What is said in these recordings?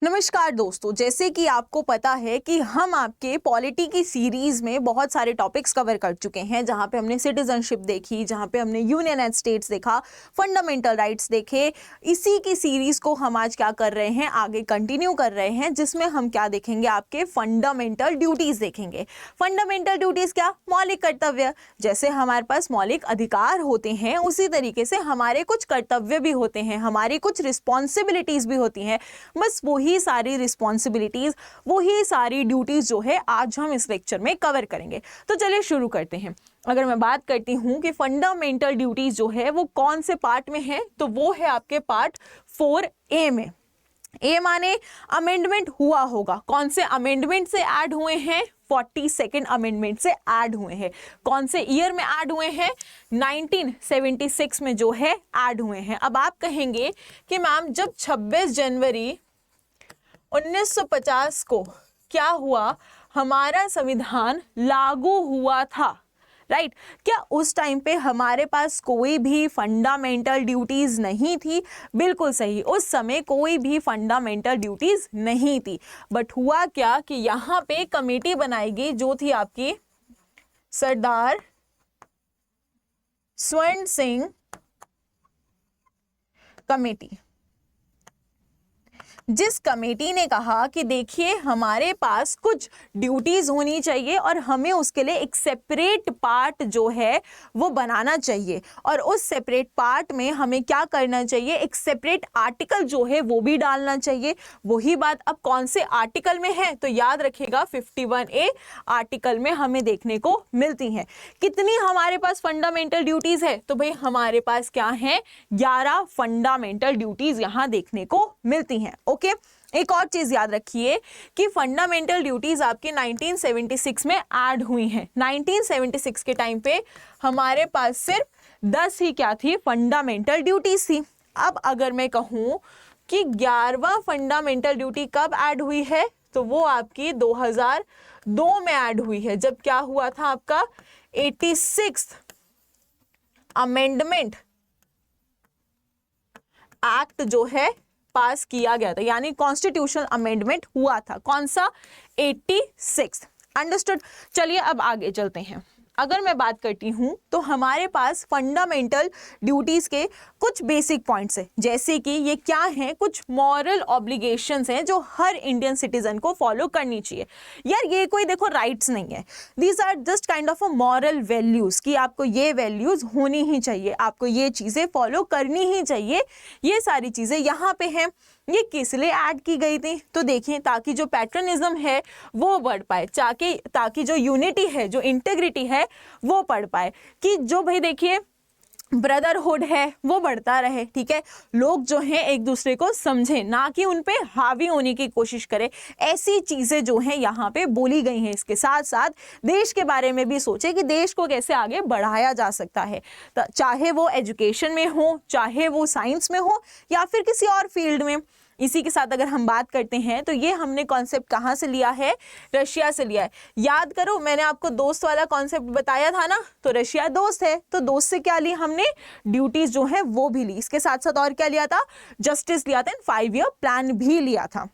नमस्कार दोस्तों, जैसे कि आपको पता है कि हम आपके पॉलिटी की सीरीज में बहुत सारे टॉपिक्स कवर कर चुके हैं, जहां पे हमने सिटीजनशिप देखी, जहां पे हमने यूनियन एंड स्टेट्स देखा, फंडामेंटल राइट्स देखे। इसी की सीरीज को हम आज क्या कर रहे हैं, आगे कंटिन्यू कर रहे हैं, जिसमें हम क्या देखेंगे, आपके फंडामेंटल ड्यूटीज देखेंगे। फंडामेंटल ड्यूटीज क्या, मौलिक कर्तव्य। जैसे हमारे पास मौलिक अधिकार होते हैं, उसी तरीके से हमारे कुछ कर्तव्य भी होते हैं, हमारी कुछ रिस्पॉन्सिबिलिटीज भी होती हैं। बस वही सारी रिस्पॉन्सिबिलिटीज, वही सारी ड्यूटीज जो है आज हम इस लेक्चर में कवर करेंगे। तो चलिए शुरू करते हैं। अगर मैं बात करती हूं कि फंडामेंटल ड्यूटीज जो है वो कौन से पार्ट में है, तो वो है आपके पार्ट 4A में। ए माने अमेंडमेंट हुआ होगा। कौन से अमेंडमेंट से ऐड हुए हैं? 42nd अमेंडमेंट से ऐड हुए हैं। कौन से ईयर में ऐड हुए हैं? 1976 में जो है ऐड हुए हैं। अब आप कहेंगे कि मैम जब 26 जनवरी 1950 को क्या हुआ, हमारा संविधान लागू हुआ था, राइट? क्या उस टाइम पे हमारे पास कोई भी फंडामेंटल ड्यूटीज नहीं थी? बिल्कुल सही, उस समय कोई भी फंडामेंटल ड्यूटीज नहीं थी। बट हुआ क्या कि यहाँ पे कमेटी बनाई गई, जो थी आपकी सरदार स्वर्ण सिंह कमेटी। जिस कमेटी ने कहा कि देखिए हमारे पास कुछ ड्यूटीज होनी चाहिए और हमें उसके लिए एक सेपरेट पार्ट जो है वो बनाना चाहिए, और उस सेपरेट पार्ट में हमें क्या करना चाहिए, एक सेपरेट आर्टिकल जो है वो भी डालना चाहिए। वही बात अब कौन से आर्टिकल में है, तो याद रखिएगा 51A आर्टिकल में हमें देखने को मिलती हैं। कितनी हमारे पास फंडामेंटल ड्यूटीज है, तो भाई हमारे पास क्या है, 11 फंडामेंटल ड्यूटीज यहाँ देखने को मिलती हैं। ओके, एक और चीज याद रखिए कि फंडामेंटल ड्यूटीज आपकी 1976 में ऐड हुई हैं। 1976 के टाइम पे हमारे पास सिर्फ 10 ही क्या थी, फंडामेंटल ड्यूटीज थी। अब अगर मैं कहूं कि 11वां फंडामेंटल ड्यूटी कब ऐड हुई है, तो वो आपकी 2002 में ऐड हुई है। जब क्या हुआ था, आपका 86th अमेंडमेंट एक्ट जो है पास किया गया था, यानी कॉन्स्टिट्यूशनल अमेंडमेंट हुआ था। कौन सा? 86। अंडरस्टूड। चलिए अब आगे चलते हैं। अगर मैं बात करती हूं तो हमारे पास फंडामेंटल ड्यूटीज के कुछ बेसिक पॉइंट्स हैं, जैसे कि ये क्या हैं, कुछ मॉरल ऑब्लिगेशंस हैं जो हर इंडियन सिटीजन को फॉलो करनी चाहिए। यार ये कोई देखो राइट्स नहीं है, these are just kind of a moral values, कि आपको ये वैल्यूज होनी ही चाहिए, आपको ये चीजें फॉलो करनी ही चाहिए। ये सारी चीजें यहाँ पे हैं। ये किस लिए ऐड की गई थी, तो देखिए ताकि जो पैट्रनिज्म है वो बढ़ पाए, ताकि जो यूनिटी है, जो इंटीग्रिटी है वो बढ़ पाए, कि जो भाई देखिए ब्रदरहुड है वो बढ़ता रहे। ठीक है, लोग जो हैं एक दूसरे को समझें, ना कि उन पे हावी होने की कोशिश करें। ऐसी चीजें जो हैं यहाँ पे बोली गई हैं। इसके साथ साथ देश के बारे में भी सोचे कि देश को कैसे आगे बढ़ाया जा सकता है, चाहे वो एजुकेशन में हो, चाहे वो साइंस में हो, या फिर किसी और फील्ड में। इसी के साथ अगर हम बात करते हैं तो ये हमने कॉन्सेप्ट कहाँ से लिया है, रशिया से लिया है। याद करो मैंने आपको दोस्त वाला कॉन्सेप्ट बताया था ना, तो रशिया दोस्त है, तो दोस्त से क्या लिया हमने, ड्यूटीज जो है वो भी ली। इसके साथ साथ और क्या लिया था, जस्टिस लिया था, 5 ईयर प्लान भी लिया था।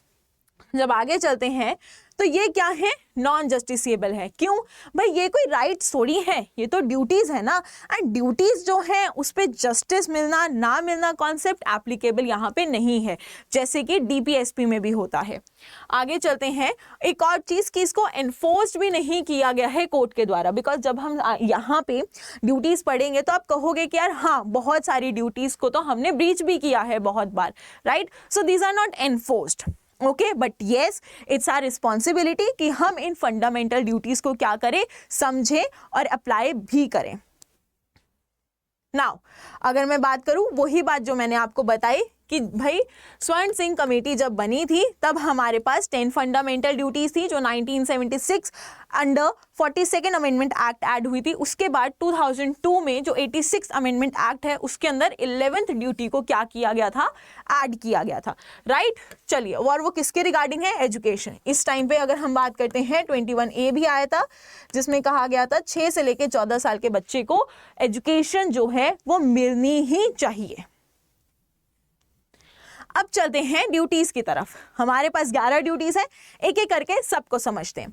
जब आगे चलते हैं तो ये क्या है, नॉन जस्टिसेबल है। क्यों भाई, ये कोई राइट्स थोड़ी है, ये तो ड्यूटीज है ना। एंड ड्यूटीज जो है उस पे जस्टिस मिलना ना मिलना कॉन्सेप्ट एप्लीकेबल यहाँ पे नहीं है, जैसे कि डीपीएसपी में भी होता है। आगे चलते हैं, एक और चीज कि इसको एनफोर्स भी नहीं किया गया है कोर्ट के द्वारा, बिकॉज जब हम यहाँ पे ड्यूटीज पढ़ेंगे तो आप कहोगे कि यार हाँ बहुत सारी ड्यूटीज को तो हमने ब्रीच भी किया है बहुत बार, right? So these are not enforced. Okay, but yes it's our responsibility कि हम इन फंडामेंटल ड्यूटीज को क्या करें, समझें और अप्लाई भी करें। नाउ अगर मैं बात करूं, वही बात जो मैंने आपको बताई कि भाई स्वर्ण सिंह कमेटी जब बनी थी तब हमारे पास 10 फंडामेंटल ड्यूटीज थी, जो 1976 under 42nd amendment act add हुई थी। उसके बाद 2002 में जो 86 अमेंडमेंट एक्ट है उसके अंदर 11th ड्यूटी को क्या किया गया था, ऐड किया गया था, राइट? चलिए, और वो किसके रिगार्डिंग है, एजुकेशन। इस टाइम पे अगर हम बात करते हैं 21A भी आया था, जिसमें कहा गया था 6 से लेकर 14 साल के बच्चे को एजुकेशन जो है वो मिलनी ही चाहिए। अब चलते हैं ड्यूटीज की तरफ। हमारे पास 11 ड्यूटीज है, एक एक करके सबको समझते हैं।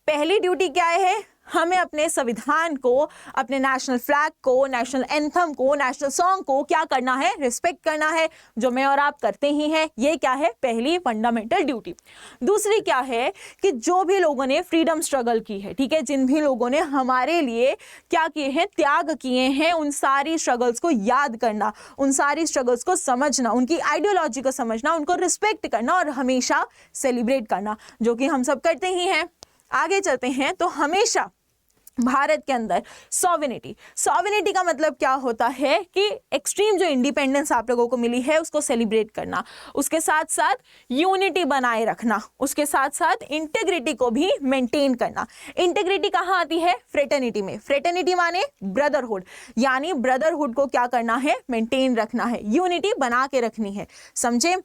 पहली ड्यूटी क्या है, हमें अपने संविधान को, अपने नेशनल फ्लैग को, नेशनल एंथम को, नेशनल सॉन्ग को क्या करना है, रिस्पेक्ट करना है, जो मैं और आप करते ही हैं। ये क्या है, पहली फंडामेंटल ड्यूटी। दूसरी क्या है कि जो भी लोगों ने फ्रीडम स्ट्रगल की है, ठीक है, जिन भी लोगों ने हमारे लिए क्या किए हैं, त्याग किए हैं, उन सारी स्ट्रगल्स को याद करना, उन सारी स्ट्रगल्स को समझना, उनकी आइडियोलॉजी को समझना, उनको रिस्पेक्ट करना और हमेशा सेलिब्रेट करना, जो कि हम सब करते ही हैं। आगे चलते हैं तो हमेशा भारत के अंदर सॉवरेनिटी का मतलब क्या होता है कि एक्सट्रीम जो इंडिपेंडेंस आप लोगों को मिली है उसको सेलिब्रेट करना, उसके साथ साथ यूनिटी बनाए रखना, उसके साथ साथ इंटीग्रिटी को भी मेंटेन करना। इंटीग्रिटी कहाँ आती है, फ्रेटर्निटी में। फ्रेटर्निटी माने ब्रदरहुड, यानी ब्रदरहुड को क्या करना है, मेंटेन रखना है, यूनिटी बना के रखनी है, समझे।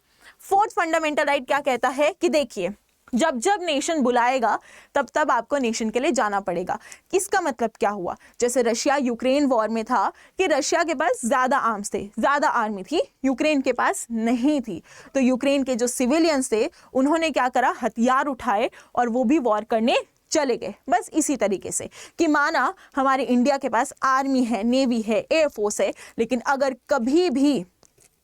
फोर्थ फंडामेंटल राइट क्या कहता है कि देखिए, जब जब नेशन बुलाएगा तब तब आपको नेशन के लिए जाना पड़ेगा। इसका मतलब क्या हुआ, जैसे रशिया यूक्रेन वॉर में था कि रशिया के पास ज़्यादा आर्म्स थे, ज़्यादा आर्मी थी, यूक्रेन के पास नहीं थी, तो यूक्रेन के जो सिविलियंस थे उन्होंने क्या करा, हथियार उठाए और वो भी वॉर करने चले गए। बस इसी तरीके से कि माना हमारे इंडिया के पास आर्मी है, नेवी है, एयरफोर्स है, लेकिन अगर कभी भी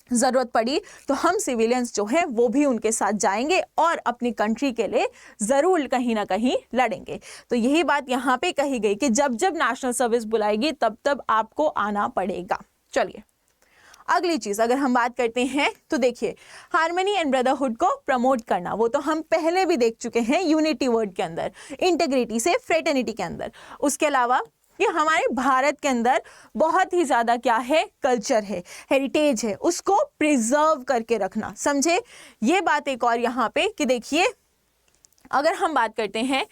ज़रूरत पड़ी तो हम सिविलियंस जो हैं वो भी उनके साथ जाएंगे और अपनी कंट्री के लिए ज़रूर कहीं ना कहीं लड़ेंगे। तो यही बात यहाँ पे कही गई कि जब जब नेशनल सर्विस बुलाएगी तब तब आपको आना पड़ेगा। चलिए अगली चीज़ अगर हम बात करते हैं तो देखिए, हार्मनी एंड ब्रदरहुड को प्रमोट करना, वो तो हम पहले भी देख चुके हैं यूनिटी वर्ड के अंदर, इंटीग्रिटी से फ्रेटर्निटी के अंदर। उसके अलावा ये हमारे भारत के अंदर बहुत ही ज़्यादा क्या है, कल्चर है, हेरिटेज है, उसको प्रिजर्व करके रखना, समझे। ये बात एक और यहाँ पे कि देखिए, अगर हम बात करते हैं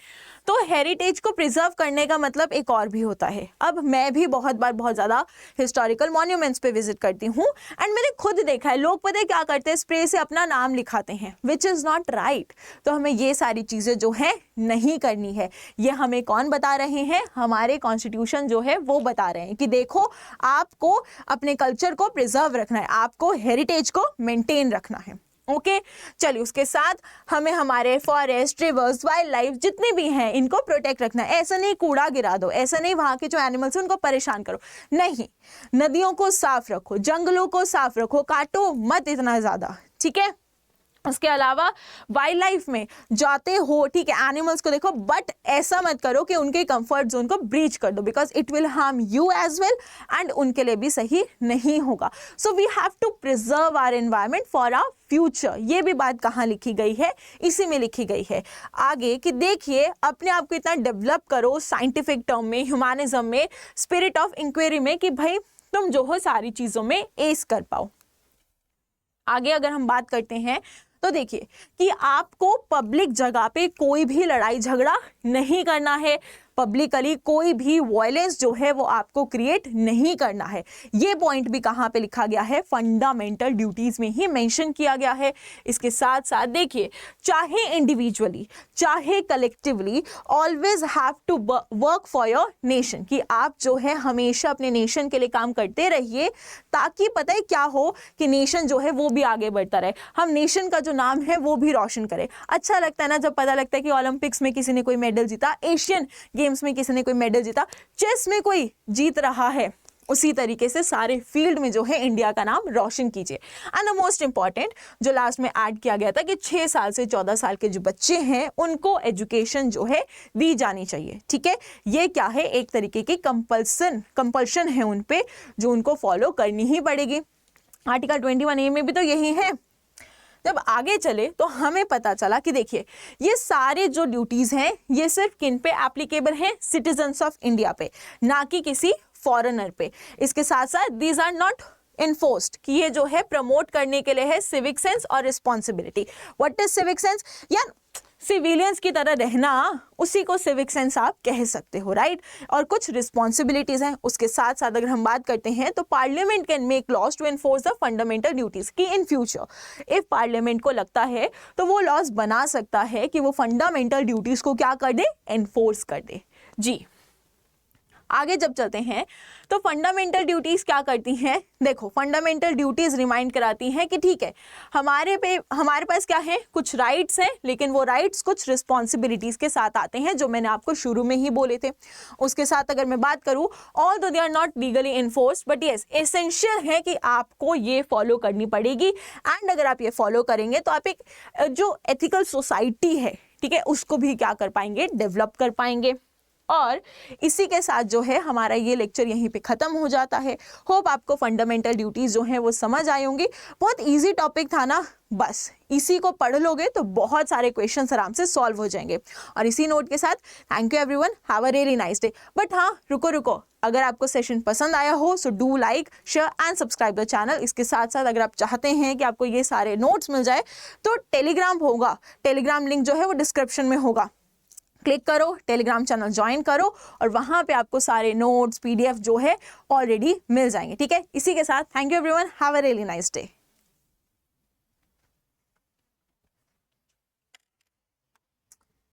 तो हेरिटेज को प्रिजर्व करने का मतलब एक और भी होता है। अब मैं भी बहुत बार बहुत ज़्यादा हिस्टोरिकल मॉन्यूमेंट्स पे विजिट करती हूँ एंड मैंने खुद देखा है, लोग पता है क्या करते हैं, स्प्रे से अपना नाम लिखाते हैं, विच इज़ नॉट राइट। तो हमें ये सारी चीज़ें जो है नहीं करनी है। ये हमें कौन बता रहे हैं, हमारे कॉन्स्टिट्यूशन जो है वो बता रहे हैं कि देखो आपको अपने कल्चर को प्रिजर्व रखना है, आपको हेरिटेज को मेंटेन रखना है। ओके चलिए, उसके साथ हमें हमारे फॉरेस्ट, रिवर्स, वाइल्ड लाइफ जितने भी हैं इनको प्रोटेक्ट रखना है। ऐसा नहीं कूड़ा गिरा दो, ऐसा नहीं वहाँ के जो एनिमल्स हैं उनको परेशान करो, नहीं, नदियों को साफ रखो, जंगलों को साफ रखो, काटो मत इतना ज़्यादा, ठीक है। उसके अलावा वाइल्ड लाइफ में जाते हो, ठीक है, एनिमल्स को देखो, बट ऐसा मत करो कि उनके कंफर्ट जोन को ब्रीच कर दो, because it will harm you as well and उनके लिए भी सही नहीं होगा। So we have to preserve our environment for our future. ये भी बात कहाँ लिखी गई है, इसी में लिखी गई है आगे कि देखिए, अपने आप को इतना डेवलप करो साइंटिफिक टर्म में, ह्यूमैनिज्म में, स्पिरिट ऑफ इंक्वायरी में, कि भाई तुम जो हो सारी चीज़ों में एस कर पाओ। आगे अगर हम बात करते हैं तो देखिए कि आपको पब्लिक जगह पे कोई भी लड़ाई झगड़ा नहीं करना है, पब्लिकली कोई भी वायलेंस जो है वो आपको क्रिएट नहीं करना है। ये पॉइंट भी कहाँ पे लिखा गया है, फंडामेंटल ड्यूटीज में ही मेंशन किया गया है। इसके साथ साथ देखिए, चाहे इंडिविजुअली चाहे collectively, always have to work for your nation, कि आप जो है हमेशा अपने नेशन के लिए काम करते रहिए, ताकि पता है क्या हो कि नेशन जो है वो भी आगे बढ़ता रहे, हम नेशन का जो नाम है वो भी रोशन करें। अच्छा लगता है ना जब पता लगता है कि ओलंपिक्स में किसी ने कोई मेडल जीता, एशियन गेम्स में किसी ने कोई मेडल जीता, चेस में कोई जीत रहा है, उसी तरीके से सारे फील्ड में जो है इंडिया का नाम रोशन कीजिए। एंड द मोस्ट इंपॉर्टेंट जो लास्ट में ऐड किया गया था कि 6 साल से 14 साल के जो बच्चे हैं उनको एजुकेशन जो है दी जानी चाहिए, ठीक है। ये क्या है, एक तरीके की कंपल्शन है उन पे, जो उनको फॉलो करनी ही पड़ेगी। आर्टिकल 21A में भी तो यही है। जब आगे चले तो हमें पता चला कि देखिए, ये सारे जो ड्यूटीज हैं ये सिर्फ किन पे एप्लीकेबल हैं, सिटीजन्स ऑफ इंडिया पे, ना कि किसी फॉरेनर पे। इसके साथ साथ दीज आर नॉट इन्फोर्स्ड, कि ये जो है प्रमोट करने के लिए है सिविक सेंस और responsibility. What is civic sense, यार सिविलियंस की तरह रहना, उसी को सिविक सेंस आप कह सकते हो, राइट। और कुछ रिस्पॉन्सिबिलिटीज हैं। उसके साथ साथ अगर हम बात करते हैं तो parliament can make laws to enforce the fundamental duties, कि इन फ्यूचर इफ पार्लियामेंट को लगता है तो वो लॉज बना सकता है कि वो फंडामेंटल ड्यूटीज को क्या कर दे, एनफोर्स कर दे। जी आगे जब चलते हैं तो फंडामेंटल ड्यूटीज क्या करती हैं, देखो फंडामेंटल ड्यूटीज रिमाइंड कराती हैं कि ठीक है हमारे पास क्या है, कुछ राइट्स हैं, लेकिन वो राइट्स कुछ रिस्पॉन्सिबिलिटीज के साथ आते हैं जो मैंने आपको शुरू में ही बोले थे। उसके साथ अगर मैं बात करूं, although they are not legally enforced, but yes essential है कि आपको ये फॉलो करनी पड़ेगी। एंड अगर आप ये फॉलो करेंगे तो आप एक जो एथिकल सोसाइटी है, ठीक है, उसको भी क्या कर पाएंगे, डेवलप कर पाएंगे। और इसी के साथ जो है हमारा ये लेक्चर यहीं पे ख़त्म हो जाता है। होप आपको फंडामेंटल ड्यूटीज़ जो हैं वो समझ आई होंगी। बहुत इजी टॉपिक था ना, बस इसी को पढ़ लोगे तो बहुत सारे क्वेश्चंस आराम से सॉल्व हो जाएंगे। और इसी नोट के साथ thank you everyone, have a really nice day. But हाँ रुको, अगर आपको सेशन पसंद आया हो so do like share and subscribe the channel. इसके साथ साथ अगर आप चाहते हैं कि आपको ये सारे नोट्स मिल जाए तो टेलीग्राम होगा, टेलीग्राम लिंक जो है वो डिस्क्रिप्शन में होगा, क्लिक करो, टेलीग्राम चैनल ज्वाइन करो और वहां पे आपको सारे नोट्स PDF जो है ऑलरेडी मिल जाएंगे। ठीक है, इसी के साथ thank you everyone, have a really nice day.